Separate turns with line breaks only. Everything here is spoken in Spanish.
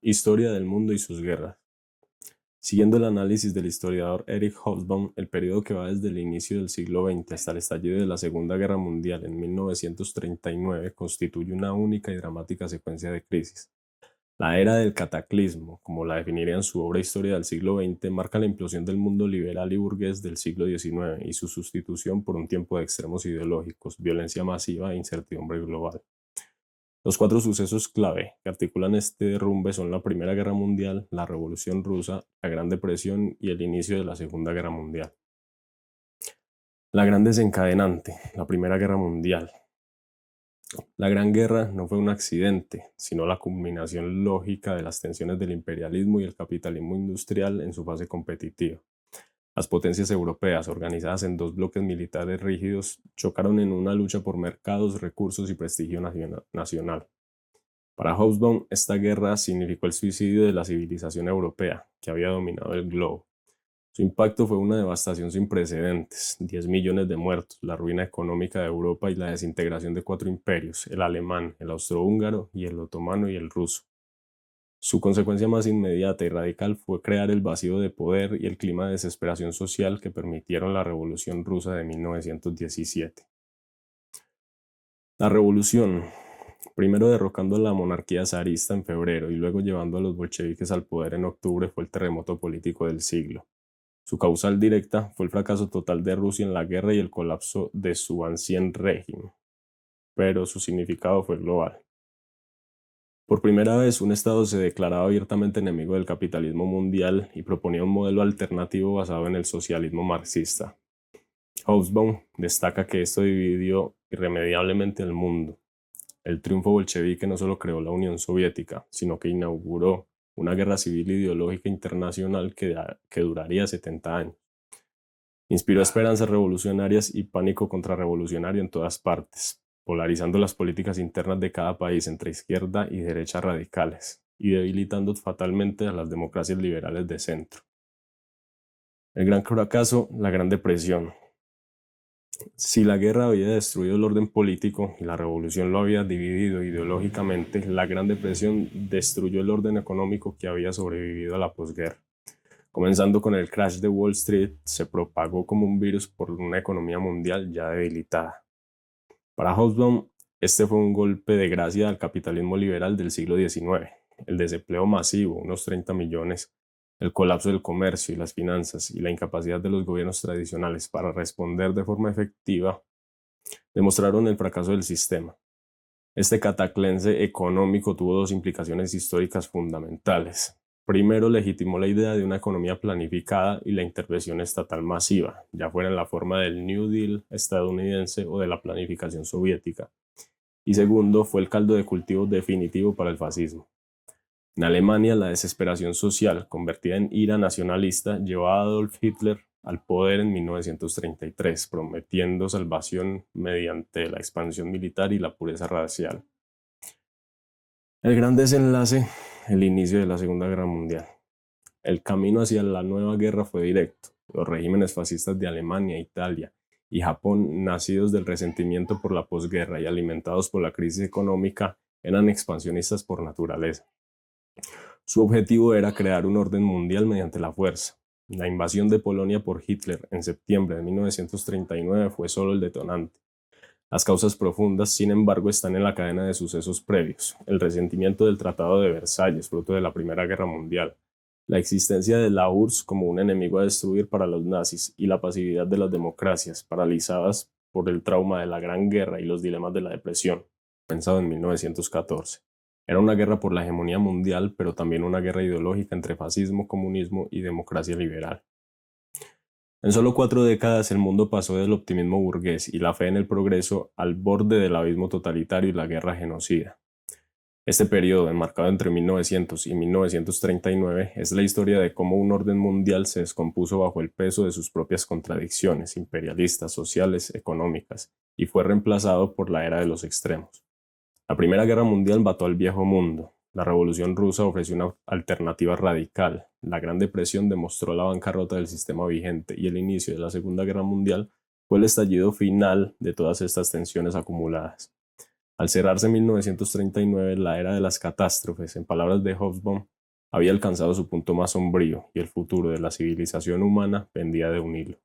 Historia del mundo y sus guerras. Siguiendo el análisis del historiador Eric Hobsbawm, el periodo que va desde el inicio del siglo XX hasta el estallido de la Segunda Guerra Mundial en 1939 constituye una única y dramática secuencia de crisis. La era del cataclismo, como la definiría en su obra Historia del siglo XX, marca la implosión del mundo liberal y burgués del siglo XIX y su sustitución por un tiempo de extremos ideológicos, violencia masiva e incertidumbre global. Los cuatro sucesos clave que articulan este derrumbe son la Primera Guerra Mundial, la Revolución Rusa, la Gran Depresión y el inicio de la Segunda Guerra Mundial. La gran desencadenante, la Primera Guerra Mundial. La Gran Guerra no fue un accidente, sino la culminación lógica de las tensiones del imperialismo y el capitalismo industrial en su fase competitiva. Las potencias europeas, organizadas en dos bloques militares rígidos, chocaron en una lucha por mercados, recursos y prestigio nacional. Para Hobsbawm, esta guerra significó el suicidio de la civilización europea, que había dominado el globo. Su impacto fue una devastación sin precedentes: 10 millones de muertos, la ruina económica de Europa y la desintegración de cuatro imperios: el alemán, el austrohúngaro y el otomano y el ruso. Su consecuencia más inmediata y radical fue crear el vacío de poder y el clima de desesperación social que permitieron la Revolución Rusa de 1917. La revolución, primero derrocando a la monarquía zarista en febrero y luego llevando a los bolcheviques al poder en octubre, fue el terremoto político del siglo. Su causal directa fue el fracaso total de Rusia en la guerra y el colapso de su ancien régimen, pero su significado fue global. Por primera vez, un Estado se declaraba abiertamente enemigo del capitalismo mundial y proponía un modelo alternativo basado en el socialismo marxista. Hobsbawm destaca que esto dividió irremediablemente el mundo. El triunfo bolchevique no solo creó la Unión Soviética, sino que inauguró una guerra civil ideológica internacional que duraría 70 años. Inspiró esperanzas revolucionarias y pánico contrarrevolucionario en todas partes, polarizando las políticas internas de cada país entre izquierda y derecha radicales, y debilitando fatalmente a las democracias liberales de centro. El gran fracaso, la Gran Depresión. Si la guerra había destruido el orden político y la revolución lo había dividido ideológicamente, la Gran Depresión destruyó el orden económico que había sobrevivido a la posguerra. Comenzando con el crash de Wall Street, se propagó como un virus por una economía mundial ya debilitada. Para Hobsbawm, este fue un golpe de gracia al capitalismo liberal del siglo XIX. El desempleo masivo, unos 30 millones, el colapso del comercio y las finanzas y la incapacidad de los gobiernos tradicionales para responder de forma efectiva demostraron el fracaso del sistema. Este cataclense económico tuvo dos implicaciones históricas fundamentales. Primero, legitimó la idea de una economía planificada y la intervención estatal masiva, ya fuera en la forma del New Deal estadounidense o de la planificación soviética. Y segundo, fue el caldo de cultivo definitivo para el fascismo. En Alemania, la desesperación social, convertida en ira nacionalista, llevó a Adolf Hitler al poder en 1933, prometiendo salvación mediante la expansión militar y la pureza racial. El gran desenlace, el inicio de la Segunda Guerra Mundial. El camino hacia la nueva guerra fue directo. Los regímenes fascistas de Alemania, Italia y Japón, nacidos del resentimiento por la posguerra y alimentados por la crisis económica, eran expansionistas por naturaleza. Su objetivo era crear un orden mundial mediante la fuerza. La invasión de Polonia por Hitler en septiembre de 1939 fue solo el detonante. Las causas profundas, sin embargo, están en la cadena de sucesos previos: el resentimiento del Tratado de Versalles, fruto de la Primera Guerra Mundial, la existencia de la URSS como un enemigo a destruir para los nazis y la pasividad de las democracias, paralizadas por el trauma de la Gran Guerra y los dilemas de la Depresión, comenzado en 1914. Era una guerra por la hegemonía mundial, pero también una guerra ideológica entre fascismo, comunismo y democracia liberal. En solo 4 décadas el mundo pasó del optimismo burgués y la fe en el progreso al borde del abismo totalitario y la guerra genocida. Este periodo, enmarcado entre 1900 y 1939, es la historia de cómo un orden mundial se descompuso bajo el peso de sus propias contradicciones imperialistas, sociales, económicas, y fue reemplazado por la era de los extremos. La Primera Guerra Mundial mató al viejo mundo. La Revolución Rusa ofreció una alternativa radical. La Gran Depresión demostró la bancarrota del sistema vigente y el inicio de la Segunda Guerra Mundial fue el estallido final de todas estas tensiones acumuladas. Al cerrarse 1939, la era de las catástrofes, en palabras de Hobsbawm, había alcanzado su punto más sombrío y el futuro de la civilización humana pendía de un hilo.